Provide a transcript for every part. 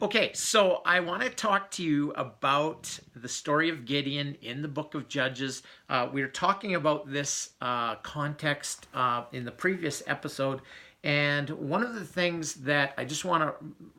Okay, so I want to talk to you about the story of Gideon in the book of Judges. We were talking about this context in the previous episode, and one of the things that I just want to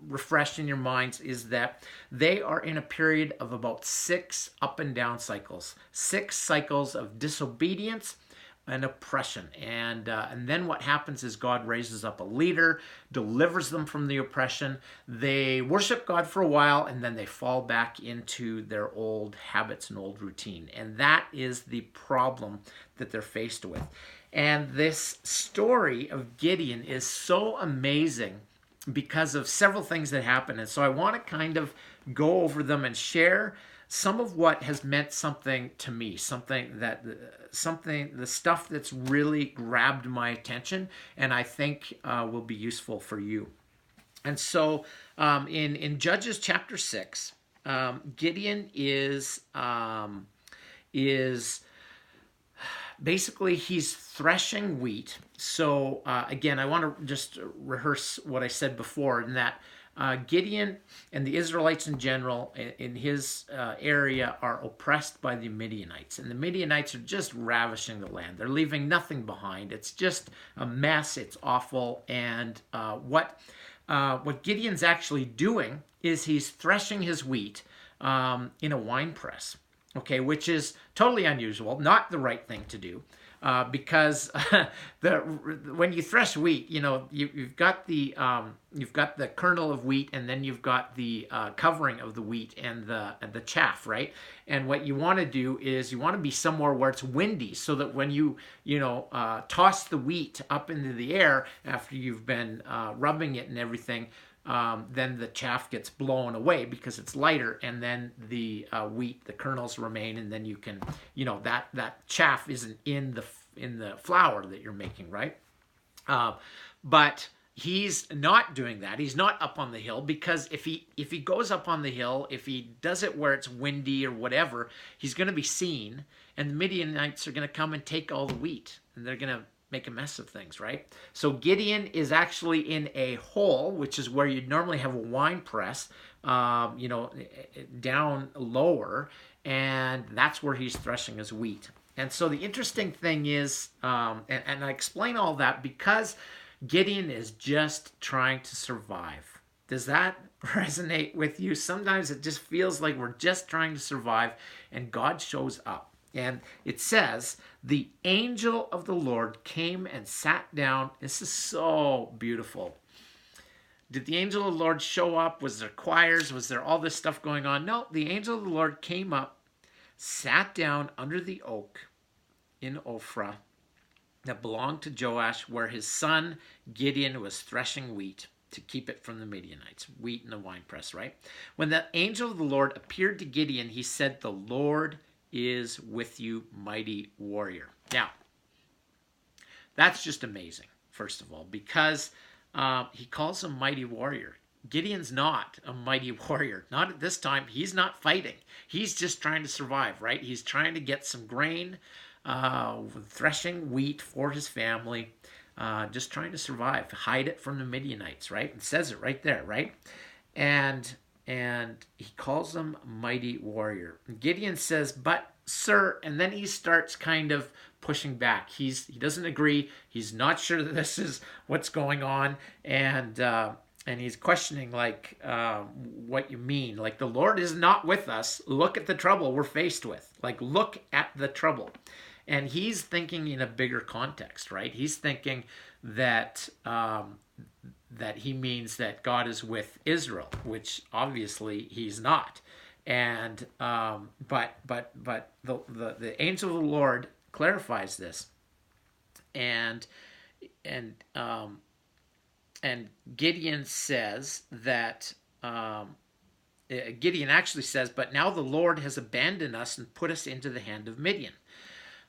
refresh in your minds is that they are in a period of about 6 up and down cycles, 6 cycles of disobedience and oppression. And then what happens is God raises up a leader, delivers them from the oppression. They worship God for a while, and then they fall back into their old habits and old routine. And that is the problem that they're faced with. And this story of Gideon is so amazing because of several things that happen. And so I want to kind of go over them and share some of what has meant something to me, the stuff that's really grabbed my attention and I think will be useful for you. And so in Judges chapter 6, Gideon is basically he's threshing wheat. So again, I want to just rehearse what I said before in that Gideon and the Israelites in general in his area are oppressed by the Midianites. And the Midianites are just ravishing the land. They're leaving nothing behind. It's just a mess. It's awful. And what Gideon's actually doing is he's threshing his wheat in a wine press. Okay, which is totally unusual, not the right thing to do. Because when you thresh wheat, you've got the kernel of wheat, and then you've got the covering of the wheat and the chaff, right? And what you want to do is you want to be somewhere where it's windy, so that when you toss the wheat up into the air after you've been rubbing it and everything, then the chaff gets blown away because it's lighter, and then the wheat, the kernels remain, and then you can, that chaff isn't in the flour that you're making, right? But he's not doing that. He's not up on the hill, because if he goes up on the hill, if he does it where it's windy or whatever, he's going to be seen, and the Midianites are going to come and take all the wheat, and they're going to make a mess of things, right? So Gideon is actually in a hole, which is where you'd normally have a wine press, down lower, and that's where he's threshing his wheat. And so the interesting thing is, and I explain all that because Gideon is just trying to survive. Does that resonate with you? Sometimes it just feels like we're just trying to survive, and God shows up. And it says, the angel of the Lord came and sat down. This is so beautiful. Did the angel of the Lord show up? Was there choirs? Was there all this stuff going on? No, the angel of the Lord came up, sat down under the oak in Ophrah that belonged to Joash, where his son Gideon was threshing wheat to keep it from the Midianites. Wheat in the winepress, right? When the angel of the Lord appeared to Gideon, he said, "The Lord is with you, mighty warrior." Now, that's just amazing, first of all, because he calls him mighty warrior. Gideon's not a mighty warrior. Not at this time. He's not fighting. He's just trying to survive, right? He's trying to get some grain, threshing wheat for his family, just trying to survive, hide it from the Midianites, right? It says it right there, right? And he calls him mighty warrior. Gideon says, "But sir," and then he starts kind of pushing back. He doesn't agree. He's not sure that this is what's going on, and he's questioning, like, what you mean? Like, the Lord is not with us. Look at the trouble we're faced with. Like, look at the trouble. And he's thinking in a bigger context, right? He's thinking that that he means that God is with Israel, which obviously he's not. And but the angel of the Lord clarifies this, and Gideon says that Gideon actually says, "But now the Lord has abandoned us and put us into the hand of Midian."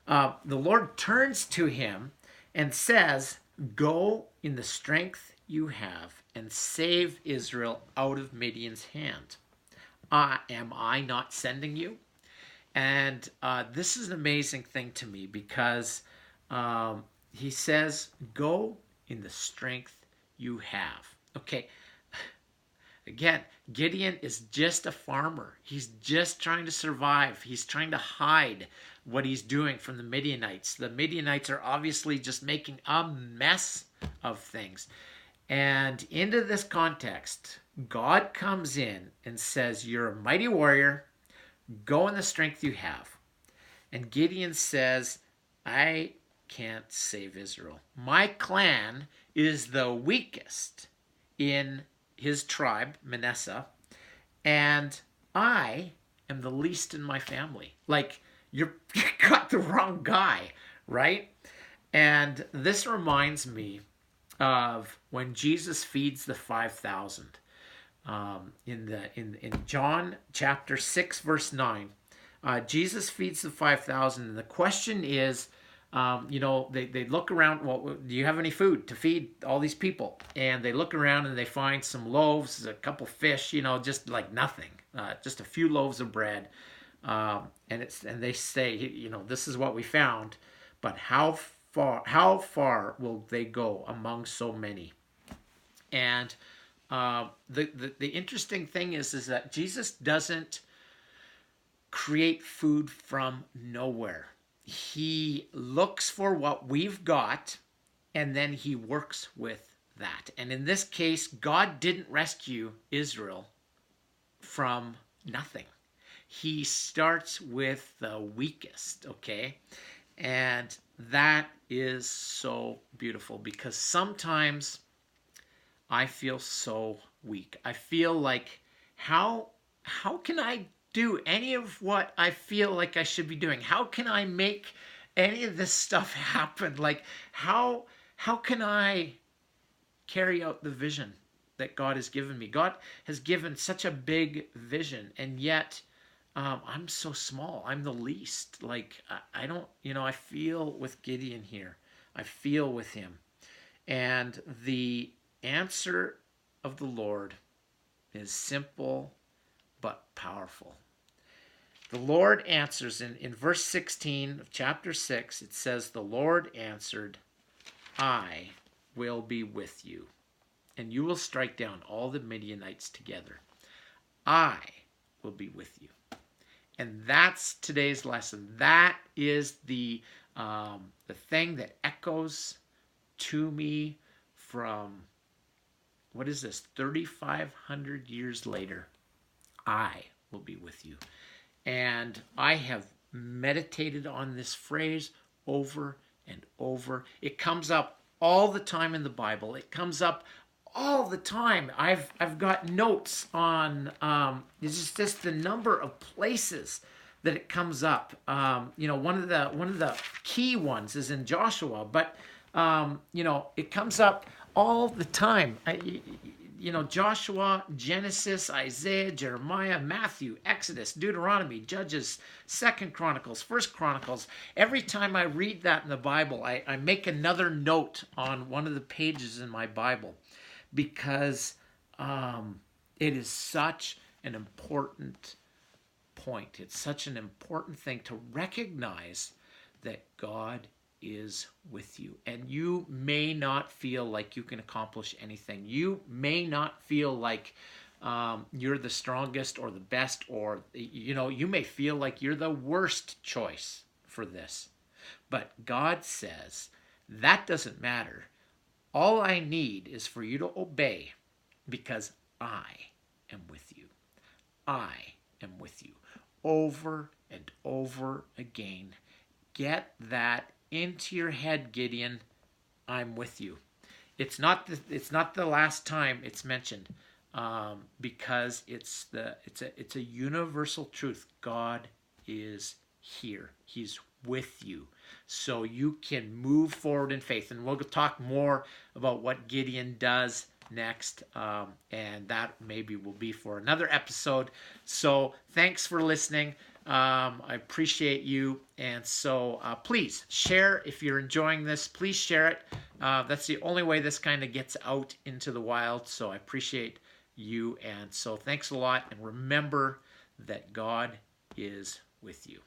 The Lord turns to him and says, "Go in the strength you have and save Israel out of Midian's hand. Am I not sending you?" And this is an amazing thing to me, because he says, "Go in the strength you have." Okay, Again, Gideon is just a farmer. He's just trying to survive. He's trying to hide what he's doing from the Midianites. The Midianites are obviously just making a mess of things. And into this context, God comes in and says, "You're a mighty warrior. Go in the strength you have." And Gideon says, "I can't save Israel. My clan is the weakest in his tribe, Manasseh, and I am the least in my family." Like, you got the wrong guy, right? And this reminds me of when Jesus feeds the 5,000 in John chapter 6 verse 9. Jesus feeds the 5,000, and the question is, they look around. Well, do you have any food to feed all these people? And they look around and they find some loaves, a couple fish, just like nothing, just a few loaves of bread. And they say, this is what we found, but how far will they go among so many? And the interesting thing is that Jesus doesn't create food from nowhere. He looks for what we've got, and then he works with that. And in this case, God didn't rescue Israel from nothing. He starts with the weakest, okay? And that is so beautiful, because sometimes I feel so weak. I feel like, how can I do any of what I feel like I should be doing? How can I make any of this stuff happen? Like, how can I carry out the vision that God has given me? God has given such a big vision, and yet I'm so small. I'm the least. Like, I don't, I feel with Gideon here. I feel with him. And the answer of the Lord is simple but powerful. The Lord answers in verse 16 of chapter 6. It says, "The Lord answered, I will be with you, and you will strike down all the Midianites together. I will be with you." And that's today's lesson. That is the thing that echoes to me from, what is this, 3,500 years later. I will be with you. And I have meditated on this phrase over and over. It comes up all the time in the Bible. It comes up all the time. I've got notes on it's just the number of places that it comes up. One of the key ones is in Joshua, but it comes up all the time. Joshua, Genesis, Isaiah, Jeremiah, Matthew, Exodus, Deuteronomy, Judges, 2 Chronicles, 1 Chronicles. Every time I read that in the Bible, I make another note on one of the pages in my Bible, because it is such an important point. It's such an important thing to recognize that God is with you. And you may not feel like you can accomplish anything. You may not feel like you're the strongest or the best, or you may feel like you're the worst choice for this. But God says that doesn't matter. All I need is for you to obey, because I am with you. I am with you. Over and over again. Get that into your head, Gideon. I'm with you. It's not the last time it's mentioned, because it's a universal truth. God is here. He's with you, so you can move forward in faith. And we'll talk more about what Gideon does next, and that maybe will be for another episode. So thanks for listening. I appreciate you, and so please share if you're enjoying this. Please share it. That's the only way this kind of gets out into the wild, so I appreciate you. And so thanks a lot, and remember that God is with you.